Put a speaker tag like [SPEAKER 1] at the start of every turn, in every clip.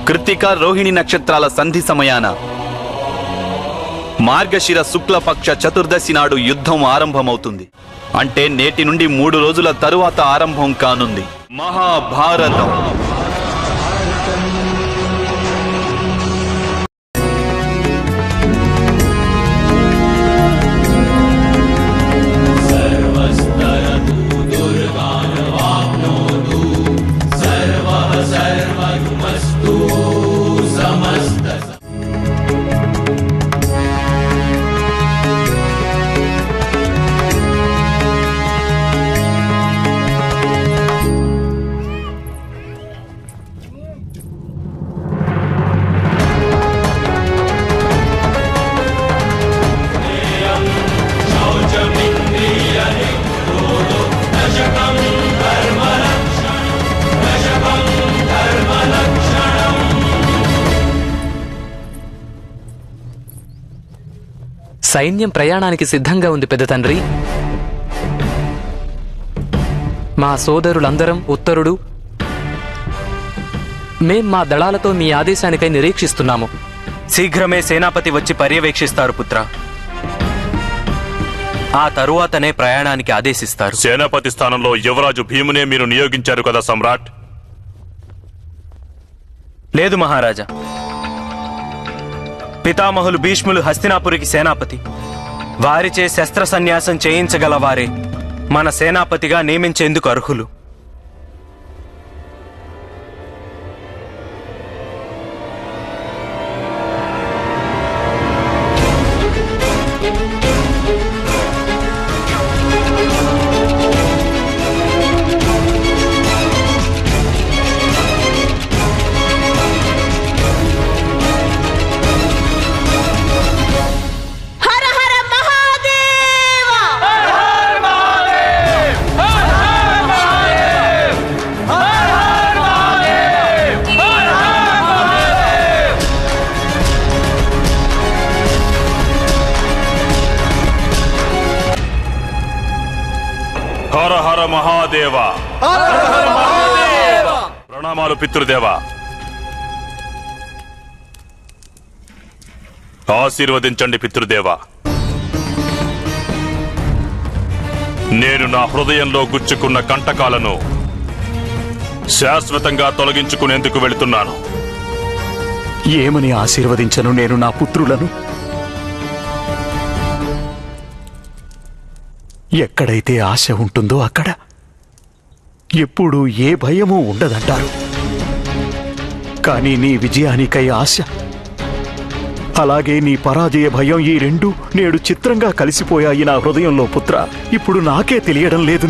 [SPEAKER 1] కృత్తిక రోహిణి నక్షత్రాల సంధి సమయాన మార్గశిర శుక్లపక్ష చతుర్దశి నాడు యుద్ధం ఆరంభమవుతుంది. అంటే నేటి నుండి 3 రోజుల తరువాత ఆరంభం కానుంది మహాభారతం.
[SPEAKER 2] సైన్యం ప్రయాణానికి సిద్ధంగా ఉంది పెద్ద తండ్రి. మా సోదరులందరం ఉత్తరుడు మేం మా దళాలతో మీ ఆదేశానికై నిరీక్షిస్తున్నాము.
[SPEAKER 3] శీఘ్రమే సేనాపతి వచ్చి పర్యవేక్షిస్తారు పుత్ర. ఆ తరువాతనే ప్రయాణానికి ఆదేశిస్తారు.
[SPEAKER 4] సేనాపతి స్థానంలో యువరాజు భీమునే మీరు నియోగించారు కదా సమ్రాట్?
[SPEAKER 3] లేదు మహారాజా. పితామహులు భీష్ములు హస్తినాపురికి సేనాపతి. వారిచే శస్త్ర సన్యాసం చేయించగలవారే మన సేనాపతిగా నియమించేందుకు అర్హులు.
[SPEAKER 4] హర హర మహాదేవ. ప్రణామాలు పితృదేవా. ఆశీర్వదించండి పితృదేవా. నేను నా హృదయంలో గుచ్చుకున్న కంటకాలను శాశ్వతంగా తొలగించుకునేందుకు వెళుతున్నాను.
[SPEAKER 5] ఏమని ఆశీర్వదించను నేను నా పుత్రులను? ఎక్కడైతే ఆశ ఉంటుందో అక్కడ ఎప్పుడూ ఏ భయమూ ఉండదంటారు. కానీ నీ విజయానికై ఆశ, అలాగే నీ పరాజయ భయం, ఈ రెండూ నేడు చిత్రంగా కలిసిపోయాయి నా హృదయంలో పుత్ర. ఇప్పుడు నాకే తెలియడం లేదు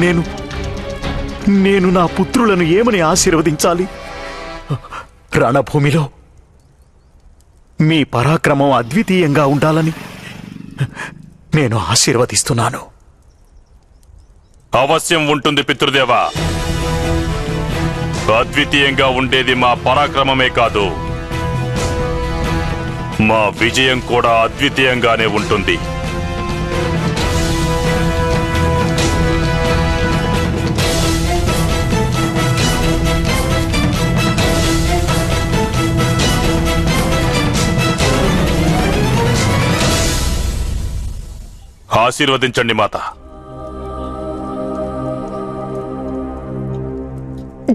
[SPEAKER 5] నేను నా పుత్రులను ఏమని ఆశీర్వదించాలి. రణభూమిలో మీ పరాక్రమం అద్వితీయంగా ఉండాలని నేను ఆశీర్వదిస్తున్నాను.
[SPEAKER 4] అవశ్యం ఉంటుంది పితృదేవా. అద్వితీయంగా ఉండేది మా పరాక్రమమే కాదు, మా విజయం కూడా అద్వితీయంగానే ఉంటుంది. ఆశీర్వదించండి మాత.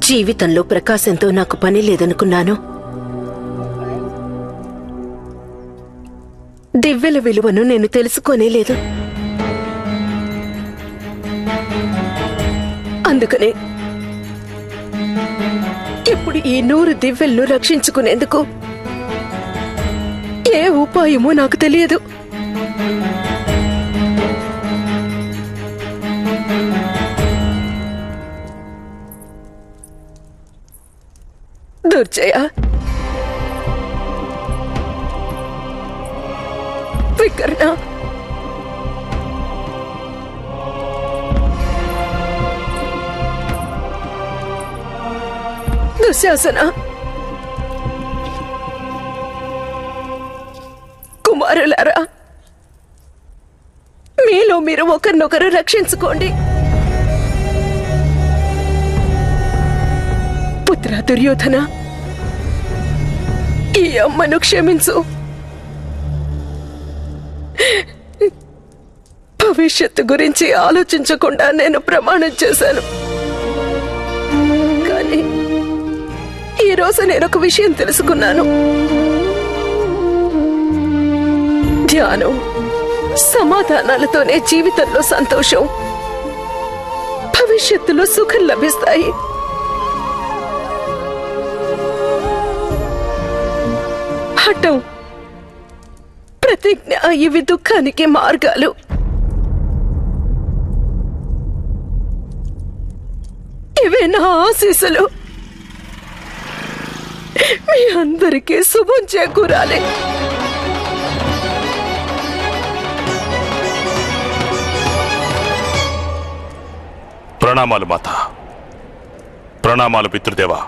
[SPEAKER 6] జీవితంలో ప్రకాశంతో నాకు పని లేదనుకున్నాను. దివ్యల విలువను నేను తెలుసుకోనేలేదు. అందుకనే ఇప్పుడు ఈ 100 దివ్యలను రక్షించుకునేందుకు ఏ ఉపాయమో నాకు తెలియదు. దుర్జయ, వికర్ణ, దుశ్శాసన, కుమారులారా, మీలో మీరు ఒకరినొకరు రక్షించుకోండి. పుత్ర దుర్యోధన, ఈ అమ్మను క్షమించు. భవిష్యత్తు గురించి ఆలోచించకుండా నేను ప్రమాణం చేశాను. కానీ ఈరోజు నేను ఒక విషయం తెలుసుకున్నాను. ధ్యానం, సమాధానాలతోనే జీవితంలో సంతోషం, భవిష్యత్తులో సుఖం లభిస్తాయి. హఠం, ప్రతిజ్ఞ ఇవి దుఃఖానికి మార్గాలు. ఇవే నా ఆశీస్సులు. మీ అందరికీ శుభం చేకూరాలి.
[SPEAKER 4] ప్రణామాలు మాత. ప్రణామాలు పితృదేవా.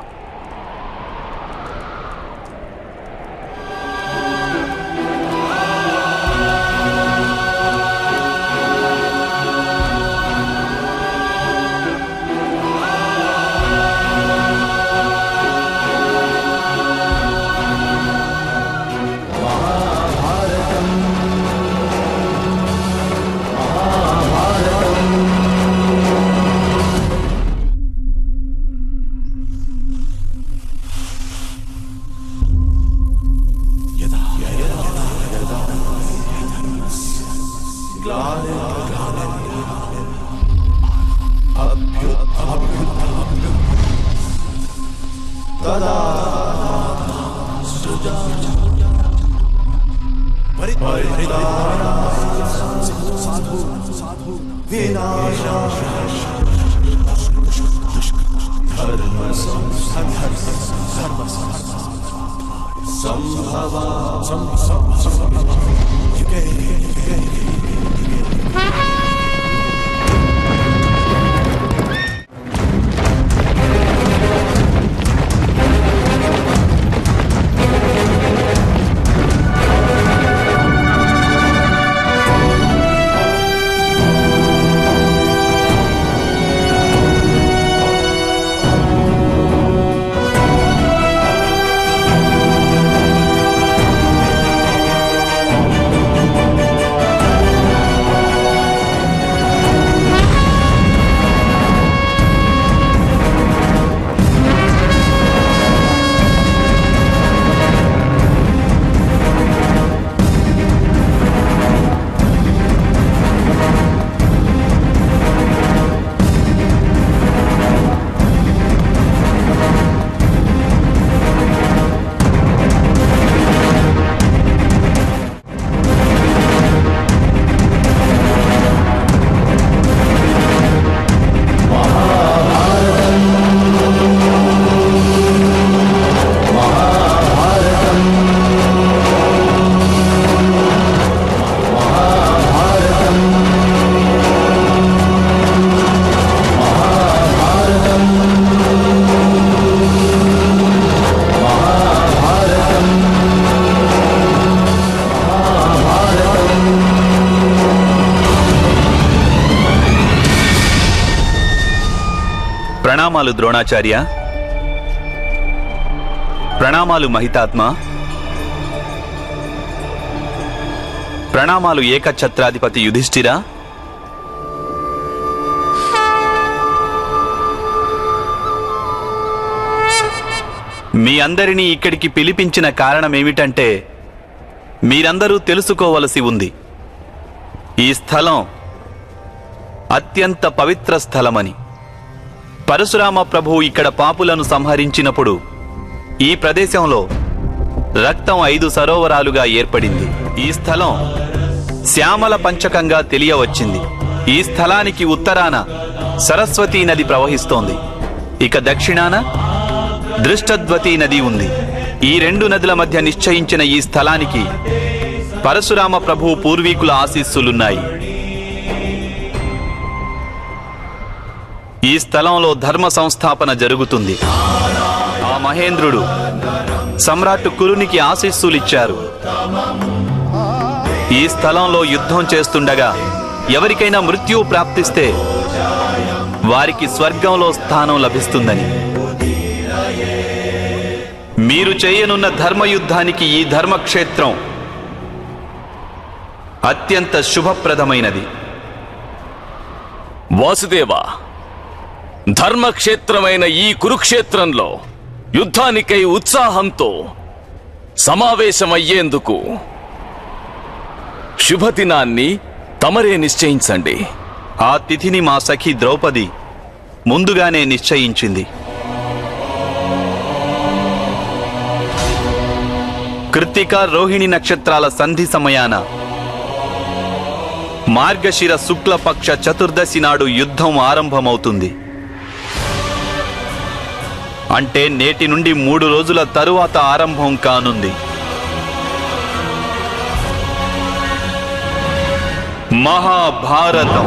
[SPEAKER 1] ప్రణామాలు ద్రోణాచార్య. ప్రణామాలు మహితాత్మ. ప్రణామాలు ఏకఛత్రాధిపతి యుధిష్ఠిర. మీ అందరినీ ఇక్కడికి పిలిపించిన కారణమేమిటంటే మీరందరూ తెలుసుకోవలసి ఉంది. ఈ స్థలం అత్యంత పవిత్ర స్థలమని. పరశురామ ప్రభువు ఇక్కడ పాపులను సంహరించినప్పుడు ఈ ప్రదేశంలో రక్తం 5 సరోవరాలుగా ఏర్పడింది. ఈ స్థలం శ్యామల పంచకంగా తెలియవచ్చింది. ఈ స్థలానికి ఉత్తరాన సరస్వతీ నది ప్రవహిస్తోంది. ఇక దక్షిణాన దృష్టద్వతీ నది ఉంది. ఈ 2 నదుల మధ్య నిశ్చయించిన ఈ స్థలానికి పరశురామ ప్రభువు పూర్వీకుల ఆశీస్సులున్నాయి. ఈ స్థలంలో ధర్మ సంస్థాపన జరుగుతుంది. ఆ మహేంద్రుడు సమ్రాట్ కురునికి ఆశీస్సులిచ్చారు. ఈ స్థలంలో యుద్ధం చేస్తుండగా ఎవరికైనా మృత్యువు ప్రాప్తిస్తే వారికి స్వర్గంలో స్థానం లభిస్తుందని. మీరు చేయనున్న ధర్మయుద్ధానికి ఈ ధర్మక్షేత్రం అత్యంత శుభప్రదమైనది.
[SPEAKER 7] వాసుదేవ, ధర్మక్షేత్రమైన ఈ కురుక్షేత్రంలో యుద్ధానికై ఉత్సాహంతో సమావేశమయ్యేందుకు శుభదినాన్ని తమరే నిశ్చయించండి.
[SPEAKER 1] ఆ తిథిని మా సఖి ద్రౌపది ముందుగానే నిశ్చయించింది. కృత్తిక, రోహిణి నక్షత్రాల సంధి సమయాన మార్గశిర శుక్లపక్ష చతుర్దశి నాడు యుద్ధం ఆరంభమవుతుంది. అంటే నేటి నుండి 3 రోజుల తరువాత ఆరంభం కానుంది. మహాభారతం.